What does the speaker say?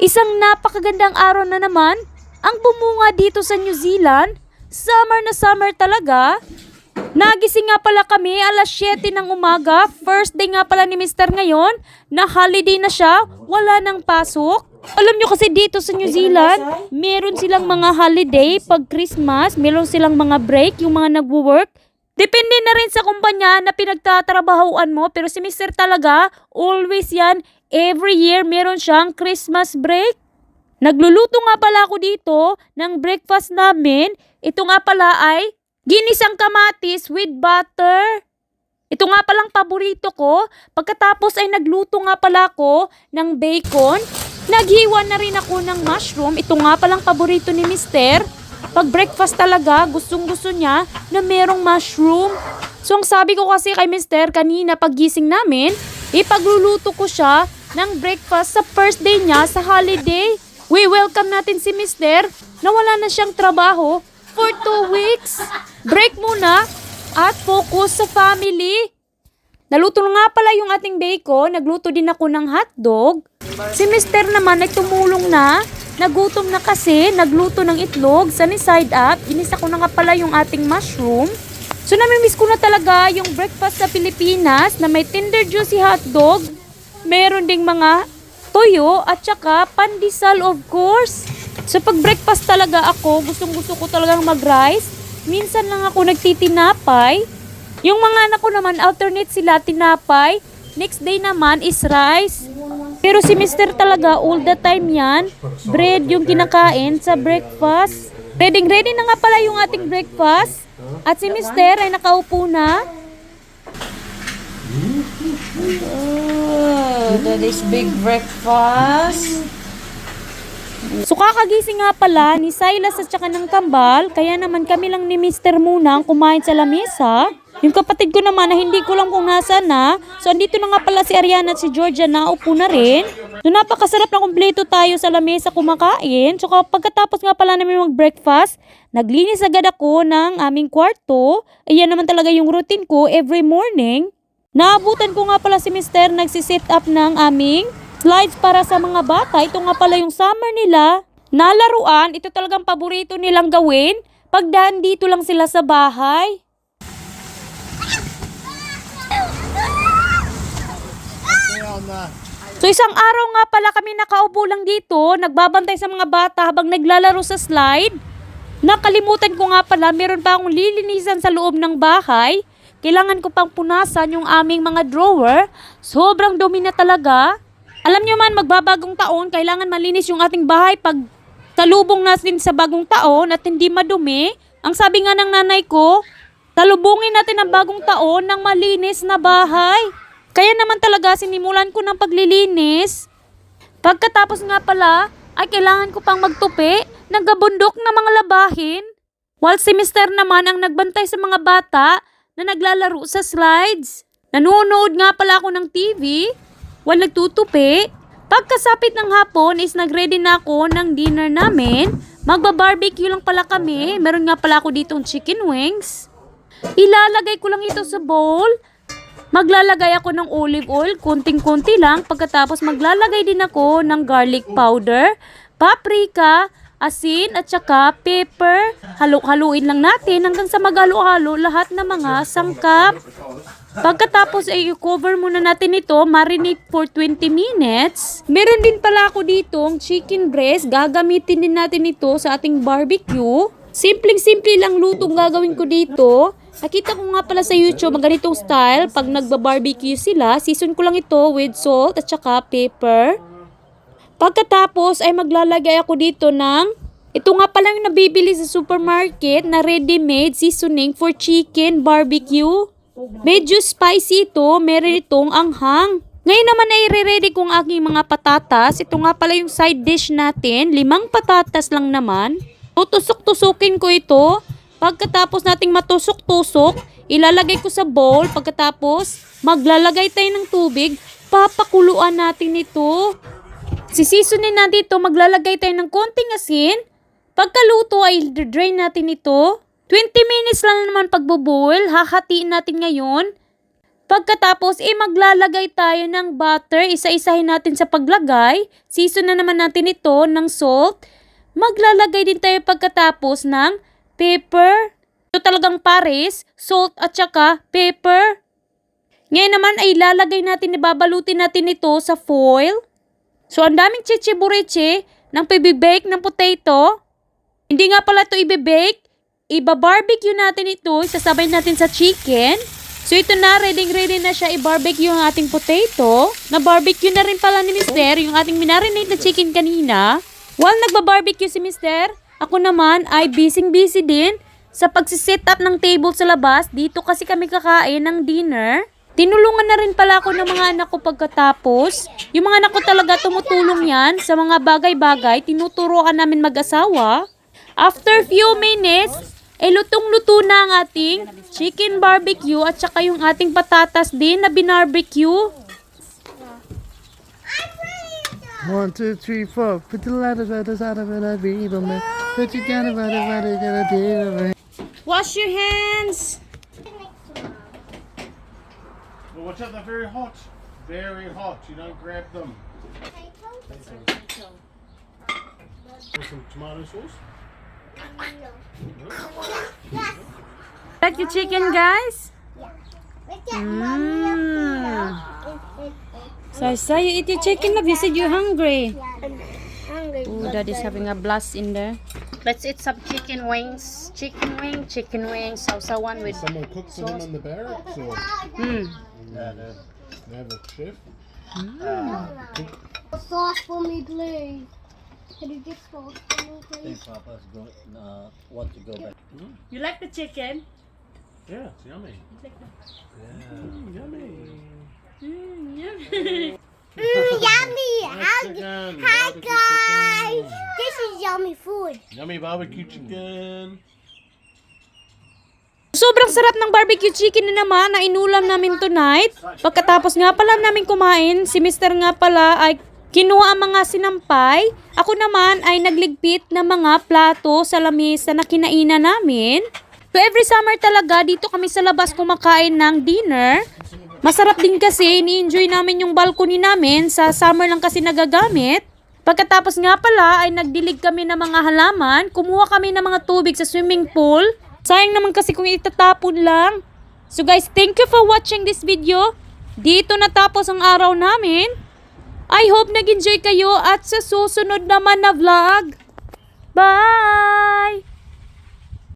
Isang napakagandang araw na naman ang bumunga dito sa New Zealand. Summer na summer talaga. Nagising nga pala kami alas 7 ng umaga. First day nga pala ni Mr. ngayon na holiday na siya. Wala nang pasok. Alam nyo kasi dito sa New Zealand, meron silang mga holiday pag Christmas. Meron silang mga break, yung mga nagwo-work. Depende na rin sa kumpanya na pinagtatrabahuan mo. Pero si Mr. talaga, always yan. Every year meron siyang Christmas break. Nagluluto nga pala ako dito ng breakfast namin. Ito nga pala ay ginisang kamatis with butter. Ito nga palang paborito ko. Pagkatapos ay nagluto nga pala ako ng bacon. Naghiwa na rin ako ng mushroom. Ito nga palang paborito ni Mister. Pag breakfast talaga, gustong-gusto niya na merong mushroom. So ang sabi ko kasi kay Mister kanina paggising namin, ipagluluto ko siya ng breakfast sa first day niya sa holiday. We welcome natin si Mister na wala na siyang trabaho for 2 weeks. Break muna at focus sa family. Naluto nga pala yung ating bacon. Nagluto din ako ng hotdog. Si Mister naman ay tumulong na. Nagutom na kasi. Nagluto ng itlog. Sunny side up. Ginisa ko na nga pala yung ating mushroom. So namimiss ko na talaga yung breakfast sa Pilipinas na may tender juicy hotdog. Meron ding mga toyo at saka pandesal of course. So pag breakfast talaga ako, gustong-gusto ko talagang mag-rice. Minsan lang ako nagtitinapay. Yung mga anak ko naman, alternate sila tinapay. Next day naman is rice. Pero si Mister talaga, all the time yan, bread yung kinakain sa breakfast. Ready na nga pala yung ating breakfast. At si Mister ay nakaupo na. Oh, that is big breakfast. So kakagising nga pala ni Silas at saka ng Kambal, kaya naman kami lang ni Mister muna ang kumain sa lamesa. Yung kapatid ko naman na hindi ko lang kung nasa na. So andito na nga pala si Ariana at si Georgia na upo na rin. So napakasarap na kumpleto tayo sa lamesa kumakain. So pagkatapos nga pala namin mag-breakfast, naglinis agad ako ng aming kwarto. Ayan naman talaga yung routine ko every morning. Naabutan ko nga pala si Mister nagsiset up ng aming slides para sa mga bata. Ito nga pala yung summer nila na laruan. Ito talagang paborito nilang gawin pagdaan dito lang sila sa bahay. So isang araw nga pala kami nakaupo lang dito, nagbabantay sa mga bata habang naglalaro sa slide. Nakalimutan ko nga pala, meron pa akong lilinisan sa loob ng bahay. Kailangan ko pang punasan yung aming mga drawer. Sobrang dumi na talaga. Alam nyo man, magbabagong taon, kailangan malinis yung ating bahay pag talubong natin sa bagong taon at hindi madumi. Ang sabi nga ng nanay ko, talubungin natin ang bagong taon ng malinis na bahay. Kaya naman talaga sinimulan ko ng paglilinis. Pagkatapos nga pala, ay kailangan ko pang magtupi ng gabundok na mga labahin. While si Mister naman ang nagbantay sa mga bata na naglalaro sa slides. Nanonood nga pala ako ng TV. While nagtutupi, pagkasapit ng hapon is nagready na ako ng dinner namin. Magba-barbecue lang pala kami. Meron nga pala ako ditong chicken wings. Ilalagay ko lang ito sa bowl. Maglalagay ako ng olive oil, konting-konti lang. Pagkatapos maglalagay din ako ng garlic powder, paprika, asin at saka pepper. Halo-haluin lang natin hanggang sa maghalo-halo lahat ng mga sangkap. Pagkatapos ay i-cover muna natin ito, marinate for 20 minutes. Meron din pala ako ditong chicken breast. Gagamitin din natin ito sa ating barbecue. Simpleng-simple lang lutong gagawin ko dito. Nakita ko nga pala sa YouTube ang ganitong style. Pag nagba-barbecue sila, season ko lang ito with salt at saka pepper. Pagkatapos ay maglalagay ako dito ng ito nga pala yung nabibili sa supermarket na ready-made seasoning for chicken barbecue. Medyo spicy ito, meron itong anghang. Ngayon naman ay re-ready kong aking mga patatas. Ito nga pala yung side dish natin. 5 patatas lang naman. Tutusok-tusukin ko ito. Pagkatapos nating matusok-tusok, ilalagay ko sa bowl. Pagkatapos, maglalagay tayo ng tubig. Papakuluan natin ito. Sisisonin natin ito. Maglalagay tayo ng konting asin. Pagkaluto ay drain natin ito. 20 minutes lang naman pagbo-boil. Hahatiin natin ngayon. Pagkatapos, maglalagay tayo ng butter. Isa-isahin natin sa paglagay. Season na naman natin ito ng salt. Maglalagay din tayo pagkatapos ng pepper. Ito talagang pares, salt at saka pepper. Ngayon naman ay ilalagay natin, ibabalutin natin ito sa foil. So, ang daming chichiburiche ng pibibake ng potato. Hindi nga pala ito ibibake. Iba-barbecue natin ito, isasabay natin sa chicken. So, ito na, ready na siya i-barbecue ang ating potato. Na-barbecue na rin pala ni Mister yung ating minarinate na chicken kanina. While nagba-barbecue si Mister, ako naman ay busy din sa pagsiset up ng table sa labas. Dito kasi kami kakain ng dinner. Tinulungan na rin pala ako ng mga anak ko pagkatapos. Yung mga anak ko talaga tumutulong yan sa mga bagay-bagay. Tinuturoan namin mag-asawa. After few minutes, lutong-luto na ang ating chicken barbecue at saka yung ating patatas din na binarbecue. 1, 2, 3, 4. Put the light of the side of it, I be the man. Put you down about it, gonna do it. Wash your hands! Well, watch out, they're very hot. Very hot. You don't grab them. Some tomato sauce? Like the chicken, guys? So you eat your chicken, love. You said you're hungry. Oh, Daddy's having a blast in there. Let's eat some chicken wings. Chicken wings, sausawan with... Someone cooked for them in the barracks, or they have a chef? Sauce for me, please. Can you get sauce for me, please? Papa's going want to go back. You like the chicken? Yeah, it's yummy. Yummy. Yummy! Chicken, Hi barbecue guys! chicken. This is yummy food. Yummy barbecue chicken. Sobrang sarap ng barbecue chicken na naman na inulam namin tonight. Pagkatapos nga pala namin kumain, si Mr. nga pala ay kinuha ang mga sinampay. Ako naman ay nagligpit ng mga plato sa lamesa na kinainan namin. So every summer talaga dito kami sa labas kumakain ng dinner. Masarap din kasi, ni-enjoy namin yung balcony namin. Sa summer lang kasi nagagamit. Pagkatapos nga pala ay nagdilig kami ng mga halaman. Kumuha kami ng mga tubig sa swimming pool. Sayang naman kasi kung itatapon lang. So guys, thank you for watching this video. Dito natapos ang araw namin. I hope nag-enjoy kayo at sa susunod naman na vlog. Bye!